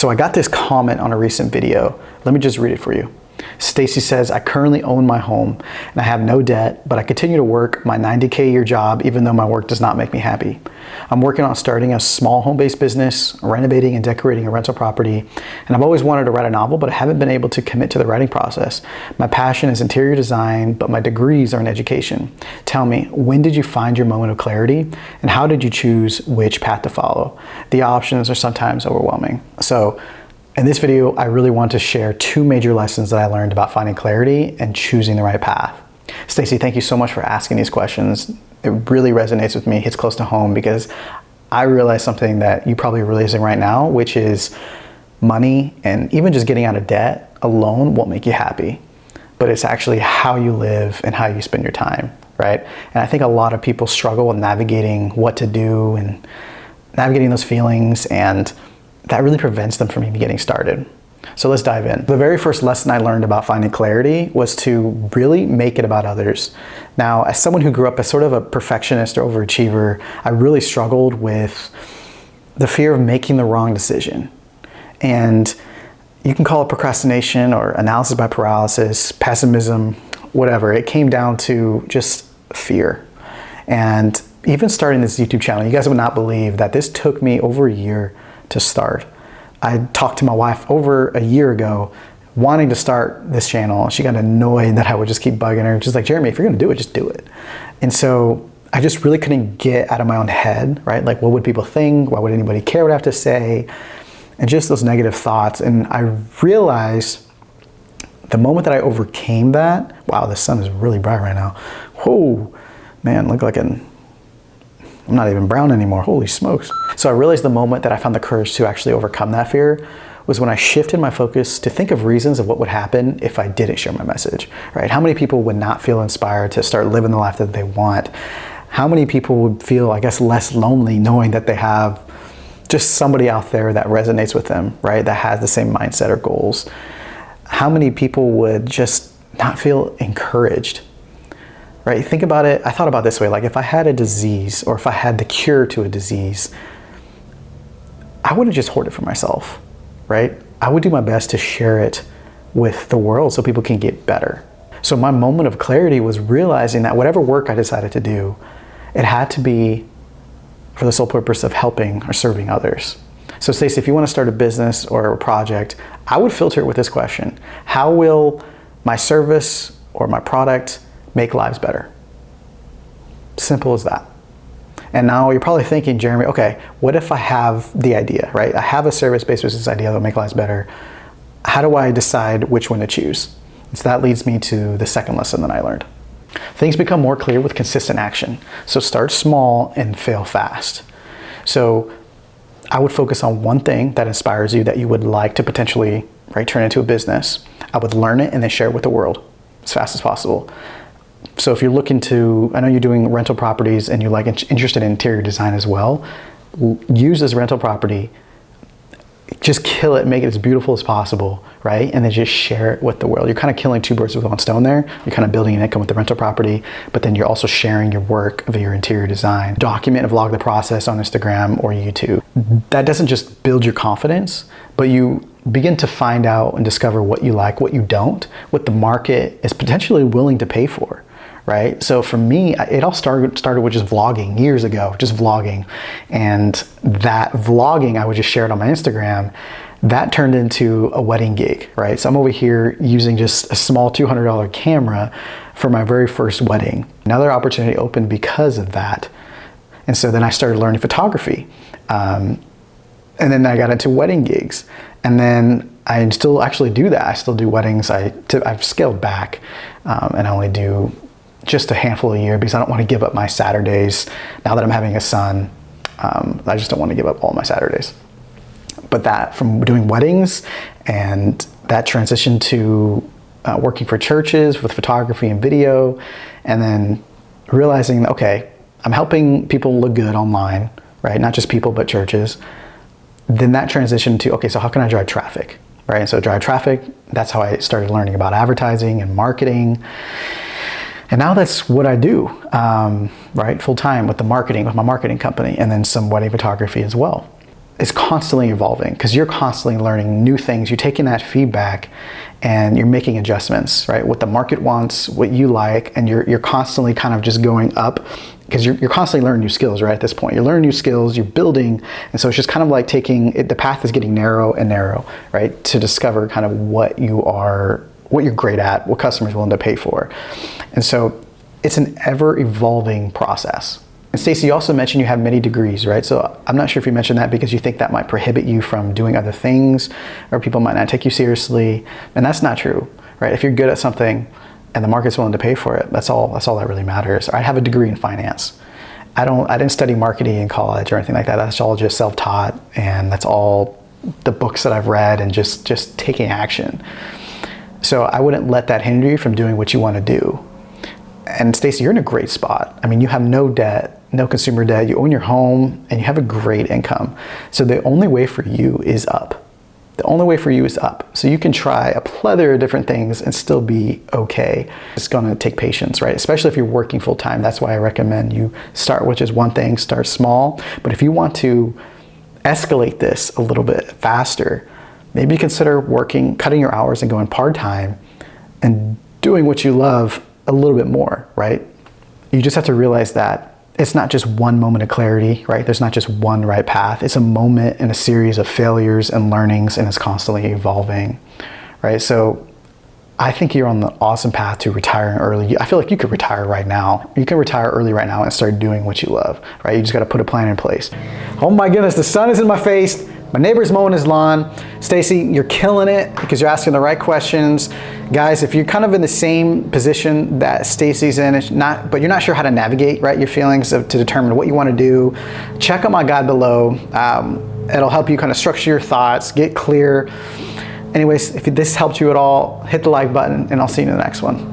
So I got this comment on a recent video. Let me just read it for you. Stacy says, I currently own my home and I have no debt, but I continue to work my 90K a year job even though my work does not make me happy. I'm working on starting a small home-based business, renovating and decorating a rental property, and I've always wanted to write a novel, but I haven't been able to commit to the writing process. My passion is interior design, but my degrees are in education. Tell me, when did you find your moment of clarity, and how did you choose which path to follow? The options are sometimes overwhelming. So, in this video, I really want to share 2 major lessons that I learned about finding clarity and choosing the right path. Stacy, thank you so much for asking these questions. It really resonates with me, hits close to home, because I realize something that you probably are realizing right now, which is money and even just getting out of debt alone won't make you happy. But it's actually how you live and how you spend your time, right? And I think a lot of people struggle with navigating what to do and navigating those feelings, and that really prevents them from even getting started. So let's dive in. The very first lesson I learned about finding clarity was to really make it about others. Now, as someone who grew up as sort of a perfectionist or overachiever, I really struggled with the fear of making the wrong decision. And you can call it procrastination or analysis by paralysis, pessimism, whatever. It came down to just fear. And even starting this YouTube channel, you guys would not believe that this took me over a year to start. I talked to my wife over a year ago wanting to start this channel. She got annoyed that I would just keep bugging her. She's like, Jeremy, if you're gonna do it, just do it. And so I just really couldn't get out of my own head, right? Like, what would people think? Why would anybody care what I have to say? And just those negative thoughts. And I realized the moment that I overcame that, wow, the sun is really bright right now. Whoa, man, look like I'm not even brown anymore, holy smokes. So I realized the moment that I found the courage to actually overcome that fear was when I shifted my focus to think of reasons of what would happen if I didn't share my message, right? How many people would not feel inspired to start living the life that they want? How many people would feel, I guess, less lonely knowing that they have just somebody out there that resonates with them, right? That has the same mindset or goals. How many people would just not feel encouraged? Right? Think about it. I thought about it this way, like if I had a disease or if I had the cure to a disease, I wouldn't just hoard it for myself, right? I would do my best to share it with the world so people can get better. So my moment of clarity was realizing that whatever work I decided to do, it had to be for the sole purpose of helping or serving others. So Stacey, if you want to start a business or a project, I would filter it with this question: how will my service or my product make lives better? Simple as that. And now you're probably thinking, Jeremy, okay, what if I have the idea, right? I have a service-based business idea that will make lives better. How do I decide which one to choose? So that leads me to the second lesson that I learned. Things become more clear with consistent action. So start small and fail fast. So I would focus on one thing that inspires you that you would like to potentially, right, turn into a business. I would learn it and then share it with the world as fast as possible. So if you're looking to, I know you're doing rental properties and you're like interested in interior design as well, use this rental property, just kill it, make it as beautiful as possible, right? And then just share it with the world. You're kind of killing 2 birds with 1 stone there. You're kind of building an income with the rental property, but then you're also sharing your work of your interior design. Document and vlog the process on Instagram or YouTube. That doesn't just build your confidence, but you begin to find out and discover what you like, what you don't, what the market is potentially willing to pay for. Right? So for me, it all started with just vlogging years ago, just vlogging. And that vlogging, I would just share it on my Instagram. That turned into a wedding gig, right? So I'm over here using just a small $200 camera for my very first wedding. Another opportunity opened because of that. And so then I started learning photography. And then I got into wedding gigs. And then I still actually do that. I still do weddings. I've scaled back and I only do just a handful a year because I don't want to give up my Saturdays. Now that I'm having a son, I just don't want to give up all my Saturdays. But that, from doing weddings and that transition to working for churches with photography and video, and then realizing, okay, I'm helping people look good online, right? Not just people, but churches. Then that transition to, okay, so how can I drive traffic, right? And so drive traffic, that's how I started learning about advertising and marketing. And now that's what I do, right? Full time with the marketing, with my marketing company, and then some wedding photography as well. is constantly evolving because you're constantly learning new things. You're taking that feedback and you're making adjustments, right? What the market wants, what you like, and you're constantly kind of just going up because you're constantly learning new skills, right? At this point, you're learning new skills, you're building, and so it's just kind of like the path is getting narrow and narrow, right? To discover kind of what you're great at, what customers are willing to pay for. And so it's an ever evolving process. And Stacy, you also mentioned you have many degrees, right? So I'm not sure if you mentioned that because you think that might prohibit you from doing other things or people might not take you seriously. And that's not true, right? If you're good at something and the market's willing to pay for it, that's all that really matters. I have a degree in finance. I didn't study marketing in college or anything like that. That's all just self-taught, and that's all the books that I've read and just taking action. So I wouldn't let that hinder you from doing what you want to do. And Stacy, you're in a great spot. I mean, you have no debt, no consumer debt, you own your home, and you have a great income. So the only way for you is up. The only way for you is up. So you can try a plethora of different things and still be okay. It's gonna take patience, right? Especially if you're working full time. That's why I recommend you start with just one thing, start small. But if you want to escalate this a little bit faster, maybe consider cutting your hours and going part-time and doing what you love a little bit more, right? You just have to realize that it's not just one moment of clarity, right? There's not just one right path. It's a moment in a series of failures and learnings, and it's constantly evolving, right? So I think you're on the awesome path to retiring early. I feel like you could retire right now. You can retire early right now and start doing what you love, right? You just got to put a plan in place. Oh my goodness, the sun is in my face. My neighbor's mowing his lawn. Stacy, you're killing it because you're asking the right questions. Guys, if you're kind of in the same position that Stacy's in, but you're not sure how to navigate, right, your feelings to determine what you want to do, check out my guide below. It'll help you kind of structure your thoughts, get clear. Anyways, if this helped you at all, hit the like button, and I'll see you in the next one.